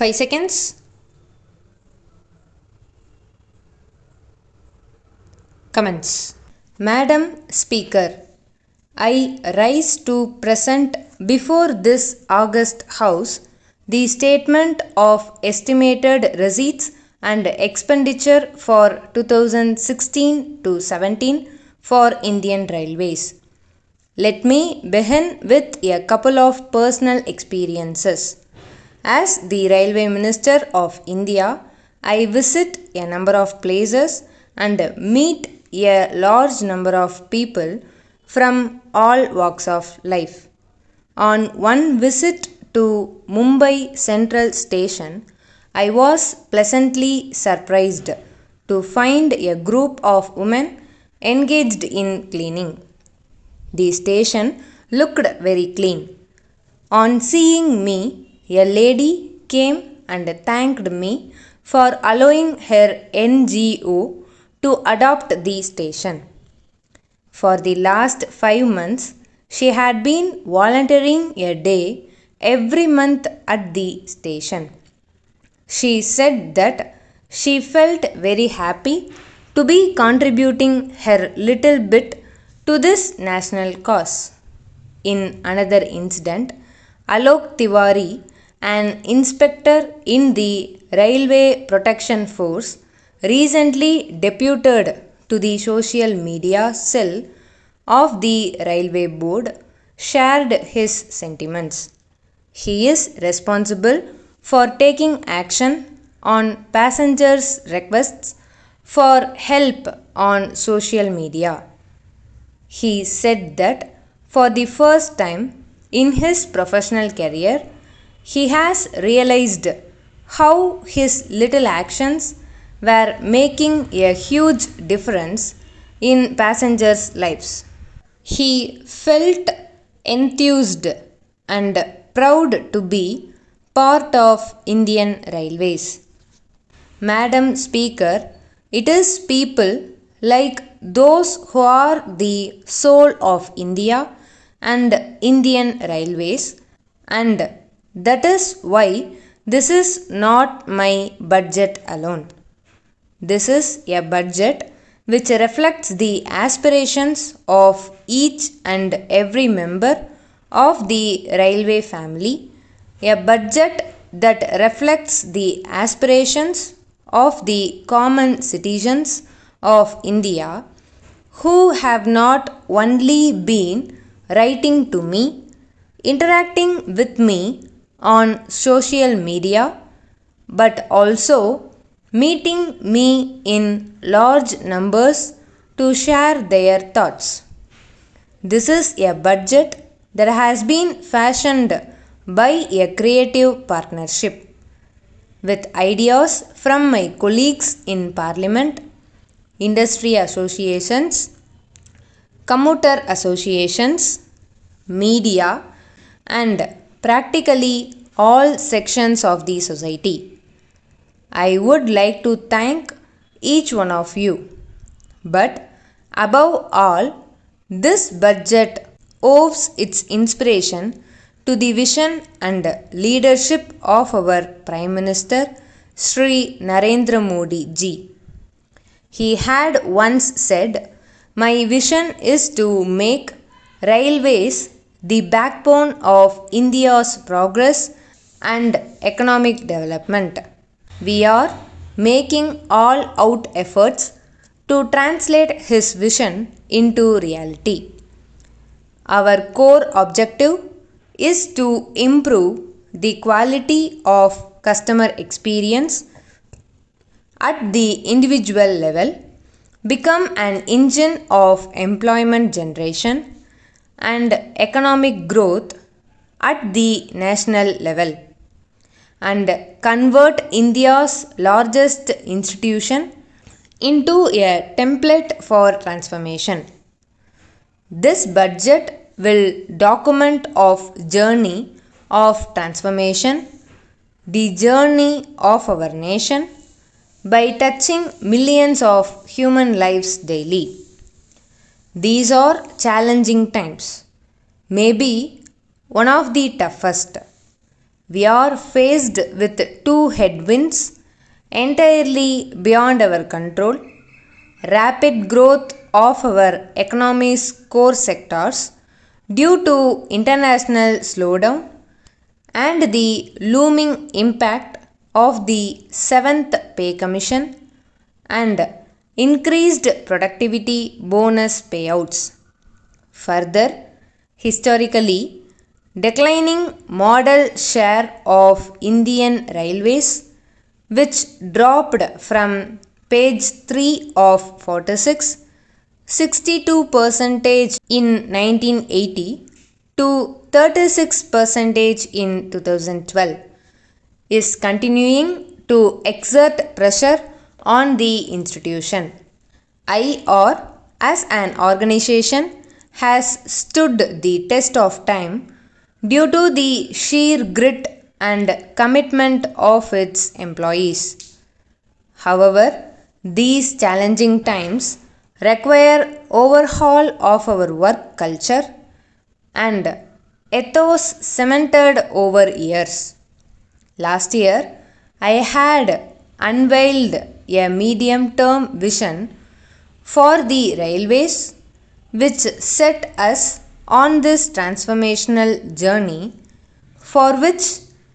5 seconds. Comments. Madam Speaker, I rise to present before this august House the statement of estimated receipts and expenditure for 2016 to 17 for Indian Railways. Let me begin with a couple of personal experiences. As the Railway Minister of India, I visit a number of places and meet a large number of people from all walks of life. On one visit to Mumbai Central Station, I was pleasantly surprised to find a group of women engaged in cleaning. The station looked very clean. On seeing me, a lady came and thanked me for allowing her NGO to adopt the station. For the last 5 months, she had been volunteering a day every month at the station. She said that she felt very happy to be contributing her little bit to this national cause. In another incident, Alok Tiwari, an inspector in the Railway Protection Force, recently deputed to the social media cell of the Railway Board, shared his sentiments. He is responsible for taking action on passengers' requests for help on social media. He said that for the first time in his professional career, he has realized how his little actions were making a huge difference in passengers' lives. He felt enthused and proud to be part of Indian Railways. Madam Speaker, it is people like those who are the soul of India and Indian Railways, and that is why this is not my budget alone. This is a budget which reflects the aspirations of each and every member of the railway family, a budget that reflects the aspirations of the common citizens of India who have not only been writing to me, interacting with me on social media, but also meeting me in large numbers to share their thoughts. This is a budget that has been fashioned by a creative partnership with ideas from my colleagues in Parliament, industry associations, commuter associations, media, and practically all sections of the society. I would like to thank each one of you. But above all, this budget owes its inspiration to the vision and leadership of our Prime Minister Sri Narendra Modi ji. He had once said, "My vision is to make railways the backbone of India's progress and economic development." We are making all out efforts to translate his vision into reality. Our core objective is to improve the quality of customer experience at the individual level, become an engine of employment generation and economic growth at the national level, and convert India's largest institution into a template for transformation. This budget will document of journey of transformation, the journey of our nation, by touching millions of human lives daily. These are challenging times, maybe one of the toughest. we are faced with two headwinds entirely beyond our control: rapid growth of our economy's core sectors due to international slowdown and the looming impact of the 7th Pay Commission and increased productivity bonus payouts. Further, historically, declining modal share of Indian Railways, which dropped from page 3 of 62% in 1980 to 36% in 2012, is continuing to exert pressure on the institution. IR as an organization has stood the test of time due to the sheer grit and commitment of its employees. However, these challenging times require overhaul of our work culture and ethos cemented over years. Last year, I had unveiled a medium-term vision for the railways, which set us on this transformational journey for which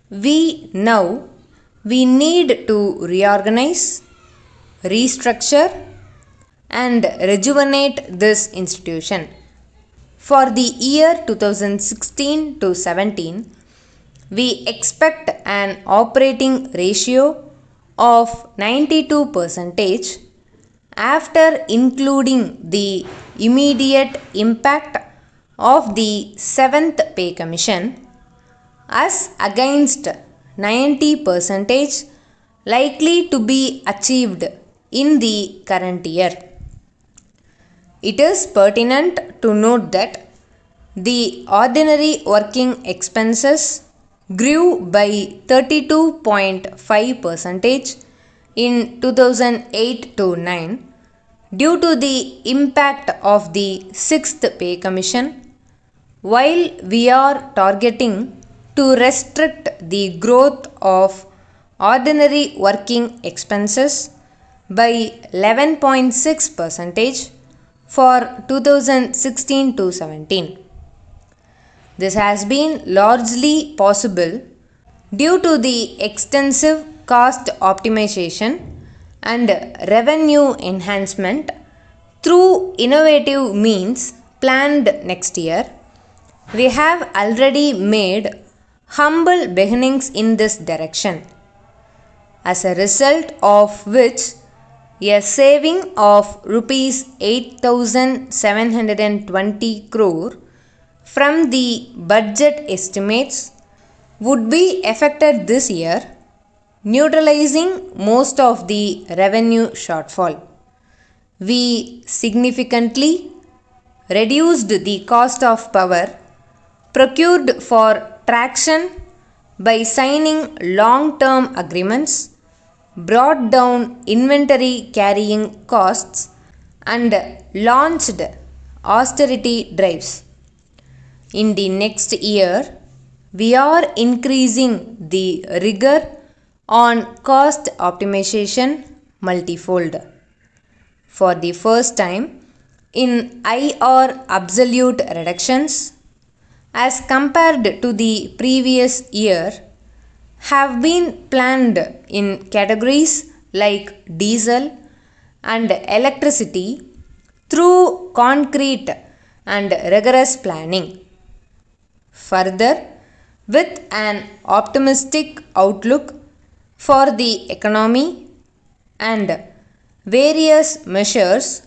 we need to reorganize, restructure and rejuvenate this institution. For the year 2016 to 17, we expect an operating ratio of 92% after including the immediate impact of the 7th Pay Commission, as against 90% likely to be achieved in the current year. It is pertinent to note that the ordinary working expenses grew by 32.5% in 2008 to 9 due to the impact of the 6th Pay Commission, while we are targeting to restrict the growth of ordinary working expenses by 11.6% for 2016 to 17. This has been largely possible due to the extensive cost optimization and revenue enhancement through innovative means planned next year. We have already made humble beginnings in this direction, as a result of which a saving of rupees 8,720 crore from the budget estimates would be effected this year, neutralizing most of the revenue shortfall. We significantly reduced the cost of power procured for traction by signing long-term agreements, brought down inventory carrying costs, and launched austerity drives. In the next year, we are increasing the rigor on cost optimization multifold. For the first time in IR, absolute reductions as compared to the previous year have been planned in categories like diesel and electricity through concrete and rigorous planning. Further, with an optimistic outlook for the economy and various measures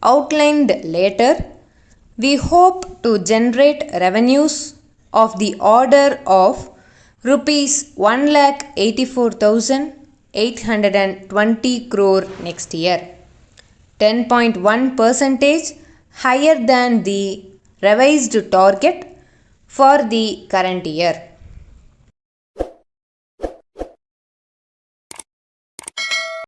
outlined later, we hope to generate revenues of the order of rupees 1,84,820 crore next year, 10.1% higher than the revised target for the current year.